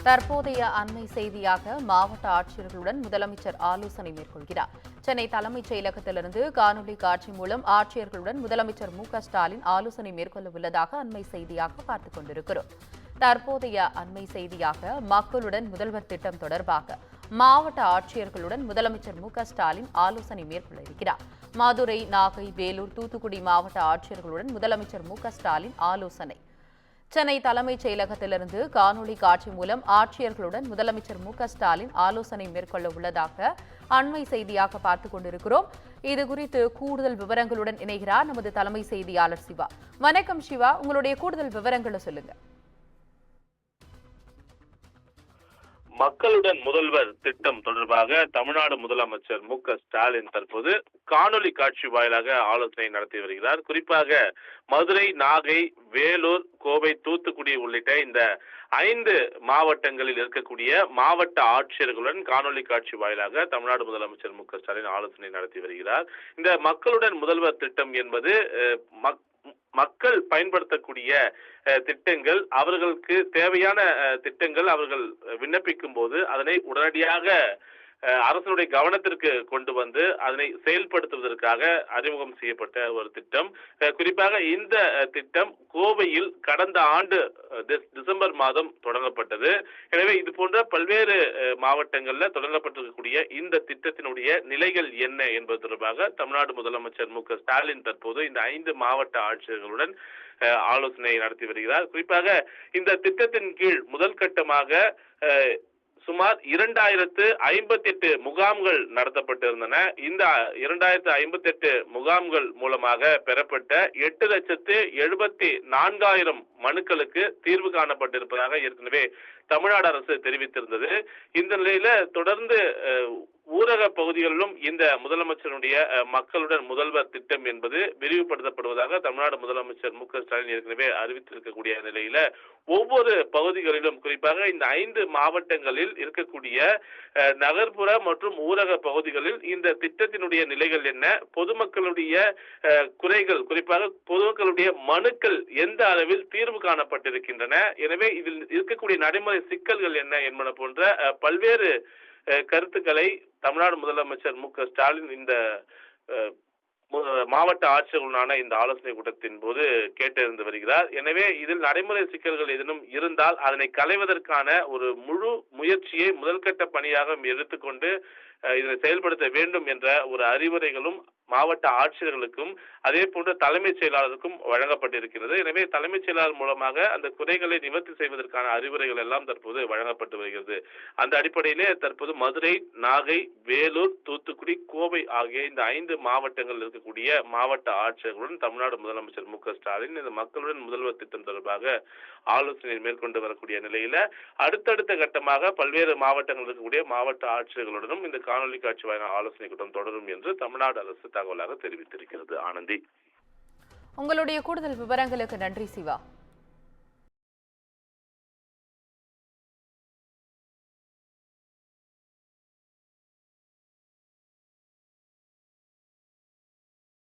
தற்போதைய அண்மை செய்தியாக மாவட்ட ஆட்சியர்களுடன் முதலமைச்சர் ஆலோசனை மேற்கொள்கிறார். சென்னை தலைமைச் செயலகத்திலிருந்து காணொலி காட்சி மூலம் ஆட்சியர்களுடன் முதலமைச்சர் மு.க.ஸ்டாலின் ஆலோசனை மேற்கொள்ள உள்ளதாக அண்மை செய்தியாக பார்த்துக் கொண்டிருக்கிறோம். தற்போதைய அண்மை செய்தியாக மக்களுடன் முதல்வர் திட்டம் தொடர்பாக மாவட்ட ஆட்சியர்களுடன் முதலமைச்சர் மு.க.ஸ்டாலின் ஆலோசனை மேற்கொள்ள இருக்கிறார். மதுரை, நாகை, வேலூர், தூத்துக்குடி மாவட்ட ஆட்சியர்களுடன் முதலமைச்சர் மு.க.ஸ்டாலின் ஆலோசனை. சென்னை தலைமைச் செயலகத்திலிருந்து காணொலி காட்சி மூலம் ஆட்சியர்களுடன் முதலமைச்சர் மு.க.ஸ்டாலின் ஆலோசனை மேற்கொள்ள உள்ளதாக அண்மை செய்தியாக பார்த்துக் கொண்டிருக்கிறோம். இதுகுறித்து கூடுதல் விவரங்களுடன் இணைகிறார் நமது தலைமை செய்தியாளர் சிவா. வணக்கம் சிவா, உங்களுடைய கூடுதல் விவரங்களை சொல்லுங்க. மக்களுடன் முதல்வர் திட்டம் தொடர்பாக தமிழ்நாடு முதலமைச்சர் மு.க.ஸ்டாலின் தற்போது காணொலி காட்சி வாயிலாக ஆலோசனை நடத்தி வருகிறார். குறிப்பாக மதுரை, நாகை, வேலூர், கோவை, தூத்துக்குடி உள்ளிட்ட இந்த 5 மாவட்டங்களில் இருக்கக்கூடிய மாவட்ட ஆட்சியர்களுடன் காணொலி காட்சி வாயிலாக தமிழ்நாடு முதலமைச்சர் மு.க.ஸ்டாலின் ஆலோசனை நடத்தி வருகிறார். இந்த மக்களுடன் முதல்வர் திட்டம் என்பது மக்கள் பயன்படுத்தக்கூடிய திட்டங்கள், அவர்களுக்கு தேவையான திட்டங்கள் அவர்கள் விண்ணப்பிக்கும் போது அதனை உடனடியாக அரசனுடைய கவனத்திற்கு கொண்டு வந்து அதனை செயல்படுத்துவதற்காக அறிமுகம் செய்யப்பட்ட ஒரு திட்டம். குறிப்பாக இந்த திட்டம் கோவையில் கடந்த ஆண்டு டிசம்பர் மாதம் தொடங்கப்பட்டது. எனவே இது போன்ற பல்வேறு மாவட்டங்களில் தொடங்கப்பட்டிருக்கக்கூடிய இந்த திட்டத்தினுடைய நிலைகள் என்ன என்பது தொடர்பாக தமிழ்நாடு முதலமைச்சர் மு.க.ஸ்டாலின் தற்போது இந்த 5 மாவட்ட ஆட்சியர்களுடன் ஆலோசனை நடத்தி வருகிறார். குறிப்பாக இந்த திட்டத்தின் கீழ் முதல் கட்டமாக சுமார் 2058 முகாம்கள் நடத்தப்பட்டிருந்தன. இந்த 2058 முகாம்கள் மூலமாக பெறப்பட்ட 8,74,000 மனுக்களுக்கு தீர்வு காணப்பட்டிருப்பதாக ஏற்கனவே தமிழ்நாடு அரசு தெரிவித்திருந்தது. இந்த நிலையில தொடர்ந்து ஊரக பகுதிகளிலும் இந்த முதலமைச்சருடைய மக்களுடன் முதல்வர் திட்டம் என்பது விரிவுபடுத்தப்படுவதாக தமிழ்நாடு முதலமைச்சர் மு.க.ஸ்டாலின் ஏற்கனவே அறிவித்திருக்கக்கூடிய நிலையில ஒவ்வொரு பகுதிகளிலும் குறிப்பாக இந்த 5 மாவட்டங்களில் இருக்கக்கூடிய நகர்ப்புற மற்றும் ஊரக பகுதிகளில் இந்த திட்டத்தினுடைய நிலைகள் என்ன, பொதுமக்களுடைய குறைகள், குறிப்பாக பொதுமக்களுடைய மனுக்கள் எந்த அளவில் தீர்வு காணப்பட்டிருக்கின்றன, எனவே இதில் இருக்கக்கூடிய நடைமுறை சிக்கல்கள் என்ன என்பன போன்ற பல்வேறு கருத்துக்களை தமிழ்நாடு முதலமைச்சர் மு.க.ஸ்டாலின் இந்த மாவட்ட ஆட்சியர்களுடனான இந்த ஆலோசனை கூட்டத்தின் போது கேட்டறிந்து வருகிறார். எனவே இதில் நடைமுறை சிக்கல்கள் ஏதேனும் இருந்தால் அதனை களைவதற்கான ஒரு முழு முயற்சியை முதல்கட்ட பணியாக எடுத்துக்கொண்டு இதனை செயல்படுத்த வேண்டும் என்ற ஒரு அறிவுரைகளும் மாவட்ட ஆட்சியர்களுக்கும் அதே போன்ற தலைமைச் செயலாளருக்கும் வழங்கப்பட்டிருக்கிறது. எனவே தலைமைச் செயலாளர் மூலமாக அந்த குறைகளை நிவர்த்தி செய்வதற்கான அறிவுரைகள் எல்லாம் தற்போது வழங்கப்பட்டு வருகிறது. அந்த அடிப்படையிலே தற்போது மதுரை, நாகை, வேலூர், தூத்துக்குடி, கோவை ஆகிய இந்த 5 மாவட்டங்களில் இருக்கக்கூடிய மாவட்ட ஆட்சியர்களுடன் தமிழ்நாடு முதலமைச்சர் மு.க.ஸ்டாலின் இந்த மக்களுடன் முதல்வர் திட்டம் தொடர்பாக ஆலோசனை மேற்கொண்டு வரக்கூடிய நிலையில அடுத்தடுத்த கட்டமாக பல்வேறு மாவட்டங்கள் இருக்கக்கூடிய மாவட்ட ஆட்சியர்களுடனும் இந்த காணொலி காட்சி வாயிலான ஆலோசனை கூட்டம் தொடரும் என்று தமிழ்நாடு அரசு தகவலாக தெரிவித்திருக்கிறது. ஆனந்தி, உங்களுடைய கூடுதல் விவரங்களுக்கு நன்றி சிவா.